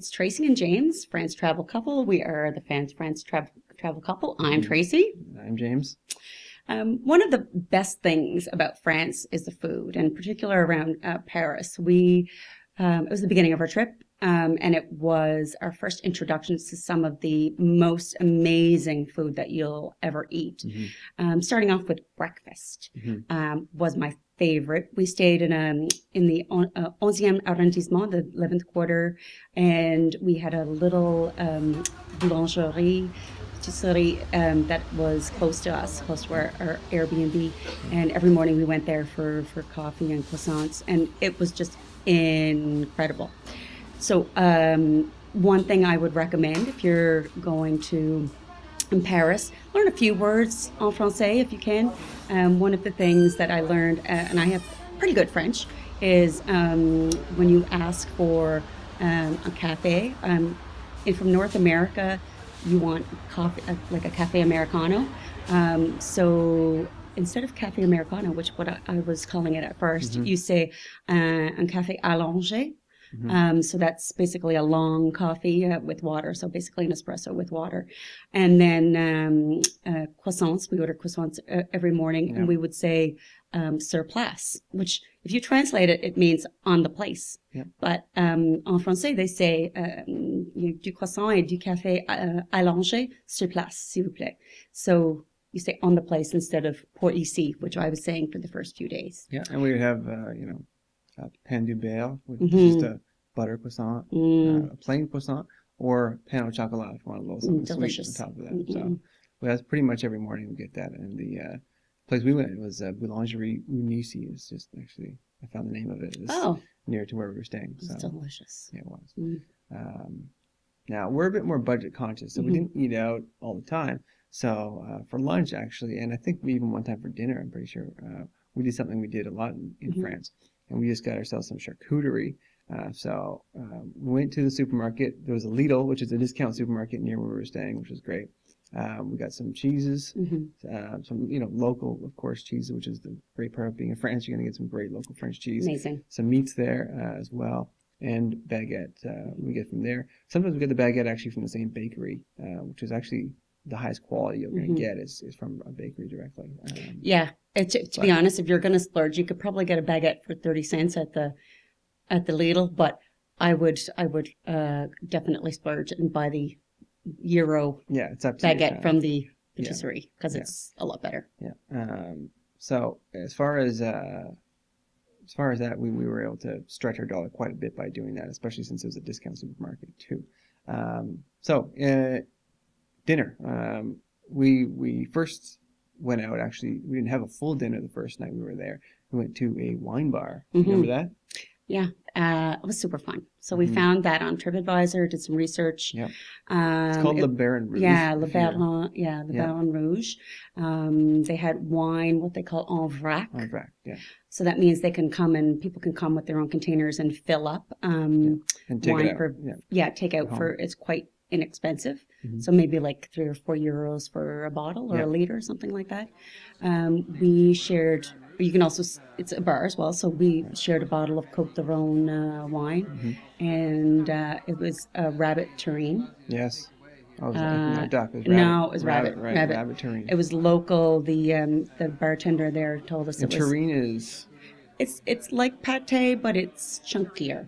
It's Tracy and James, France Travel Couple. We are the France Travel Couple. I'm Tracy. I'm James. One of the best things about France is the food, and in particular around Paris. It was the beginning of our trip, and it was our first introductions to some of the most amazing food that you'll ever eat. Starting off with breakfast was my favorite. We stayed in the 11e arrondissement, the 11th quarter, and we had a little Boulangerie, Patisserie that was close to us, close to our Airbnb. And every morning we went there for coffee and croissants, and it was just incredible. So one thing I would recommend if you're going to in Paris, learn a few words en français if you can. One of the things that I learned, and I have pretty good French, is when you ask for a café, and from North America, you want coffee, like a café Americano. So instead of café Americano, which what I was calling it at first, you say un café allongé. So that's basically a long coffee with water. So basically an espresso with water. And then croissants. We order croissants every morning, and we would say sur place, which if you translate it, it means on the place. But en français, they say du croissant et du café allongé sur place, s'il vous plaît. So you say on the place instead of pour ici, which I was saying for the first few days. Yeah, and we would have, pain du beurre, which is just a butter croissant, a plain croissant, or pain au chocolat if you want a little something delicious. Sweet on top of that. So that's pretty much every morning we get that. And the place we went was Boulangerie Unisi. It's just actually, I found the name of it. It's near to where we were staying. It's delicious. Yeah, it was. Now, we're a bit more budget conscious, so we didn't eat out all the time. So for lunch, actually, and I think we even one time for dinner, I'm pretty sure, we did something we did a lot in France. And we just got ourselves some charcuterie. So we went to the supermarket. There was a Lidl, which is a discount supermarket near where we were staying, which was great. We got some cheeses, some local, of course, cheese, which is the great part of being in France. You're going to get some great local French cheese. Amazing. Some meats there as well, and baguette we get from there. Sometimes we get the baguette actually from the same bakery, which is actually the highest quality you're going to get is from a bakery directly. To be honest, if you're going to splurge, you could probably get a baguette for 30 cents at the Lidl, but I would definitely splurge and buy the euro it's up to baguette from the patisserie because it's a lot better. So as far as that, we were able to stretch our dollar quite a bit by doing that, especially since it was a discount supermarket too. Dinner. We first went out. Actually, we didn't have a full dinner the first night we were there. We went to a wine bar. Remember that? Yeah, it was super fun. So we found that on TripAdvisor, did some research. It's called Le Baron Rouge. Le Baron Rouge. They had wine, what they call en vrac. En vrac, So that means people can come with their own containers and fill up and take wine it out. Take out it's quite inexpensive. So maybe like €3 or €4 for a bottle or a liter, something like that. We shared. You can also, it's a bar as well, so we shared a bottle of Côte d'Aron wine, and it was a rabbit terrine. Yes. Not duck, it was rabbit. No, it was rabbit. Right, rabbit terrine. It was local. The bartender there told us it was. Terrine is? It's like pate, but it's chunkier.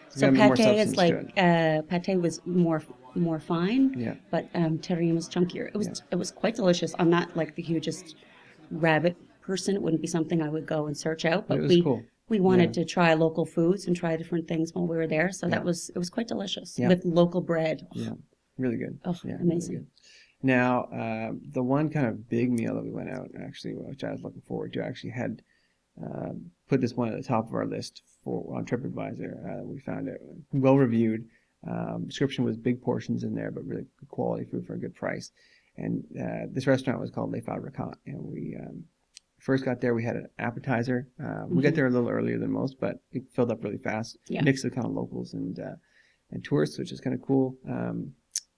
So pate is like, pate was more fine, but terrine was chunkier. It was quite delicious. I'm not like the hugest rabbit person. It wouldn't be something I would go and search out, but we wanted to try local foods and try different things while we were there. So it was quite delicious with local bread. Really good. Amazing. Really good. Now, the one kind of big meal that we went out actually, which I was looking forward to, actually had put this one at the top of our list on TripAdvisor. We found it well reviewed. Description was big portions in there, but really good quality food for a good price. And this restaurant was called Les Fabricants, and we first got there, we had an appetizer. We got there a little earlier than most, but it filled up really fast. Mix of kind of locals and tourists, which is kind of cool.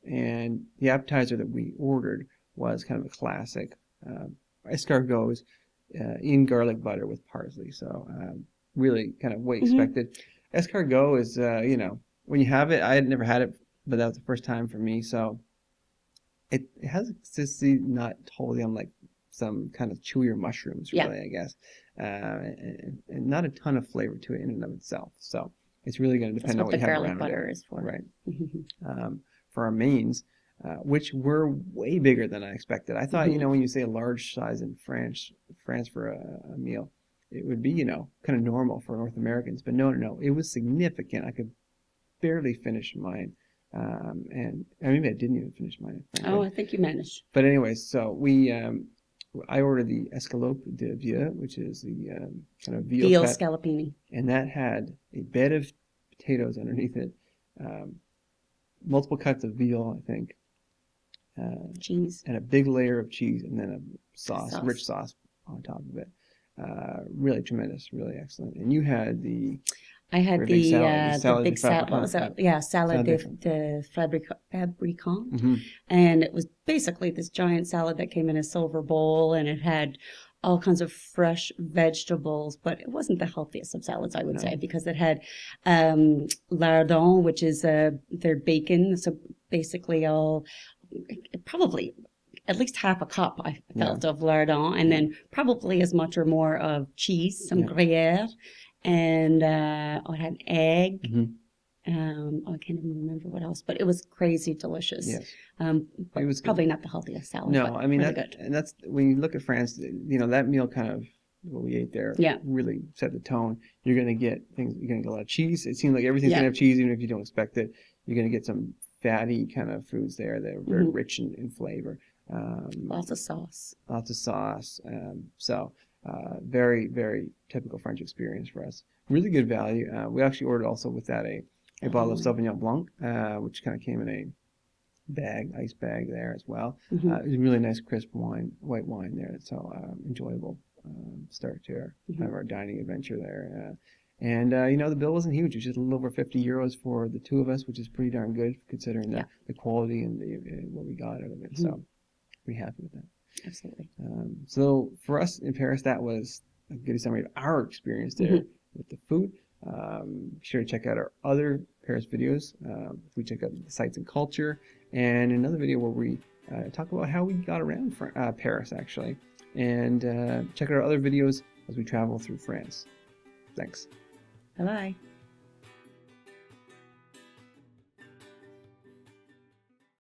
And the appetizer that we ordered was kind of a classic escargots in garlic butter with parsley. So really kind of what you expected. Escargot is, when you have it, I had never had it, but that was the first time for me. So it has a consistency not totally unlike some kind of chewier mushrooms, really, I guess, and not a ton of flavor to it in and of itself. So it's really going to depend on what you have around it. That's what the garlic butter is for, right? For our mains, which were way bigger than I expected. I thought, when you say a large size in France for a meal, it would be, kind of normal for North Americans. But no, it was significant. I could barely finish mine. And maybe I didn't even finish mine. Oh, I think you managed. But anyway, so I ordered the Escalope de Vieux, which is the kind of veal scallopini. And that had a bed of potatoes underneath it, multiple cuts of veal, I think, cheese, and a big layer of cheese, and then a rich sauce on top of it. Really tremendous, really excellent. And you had I had the big salad. What was that? Yeah, salad de fabricant. And it was basically this giant salad that came in a silver bowl, and it had all kinds of fresh vegetables, but it wasn't the healthiest of salads, I would say, because it had lardons, which is their bacon. So basically probably at least half a cup, I felt, of lardons, and then probably as much or more of cheese, some Gruyere. And it had an egg. I can't even remember what else, but it was crazy delicious. Yes, but it was probably not the healthiest salad. No, but I mean really good. And that's when you look at France. That meal kind of what we ate there really set the tone. You're gonna get things. You're gonna get a lot of cheese. It seems like everything's gonna have cheese, even if you don't expect it. You're gonna get some fatty kind of foods there that are very rich in flavor. Lots of sauce. Very, very typical French experience for us. Really good value. We actually ordered also with that a bottle of Sauvignon Blanc, which kind of came in a ice bag there as well. It was a really nice crisp white wine there. So enjoyable start to our dining adventure there. And the bill wasn't huge. It was just a little over 50 euros for the two of us, which is pretty darn good considering the quality and what we got out of it. So pretty happy with that. Absolutely. So for us in Paris, that was a good summary of our experience there with the food. Be sure to check out our other Paris videos. We check out the sights and culture, and another video where we talk about how we got around Paris, actually. And check out our other videos as we travel through France. Thanks. Bye-bye.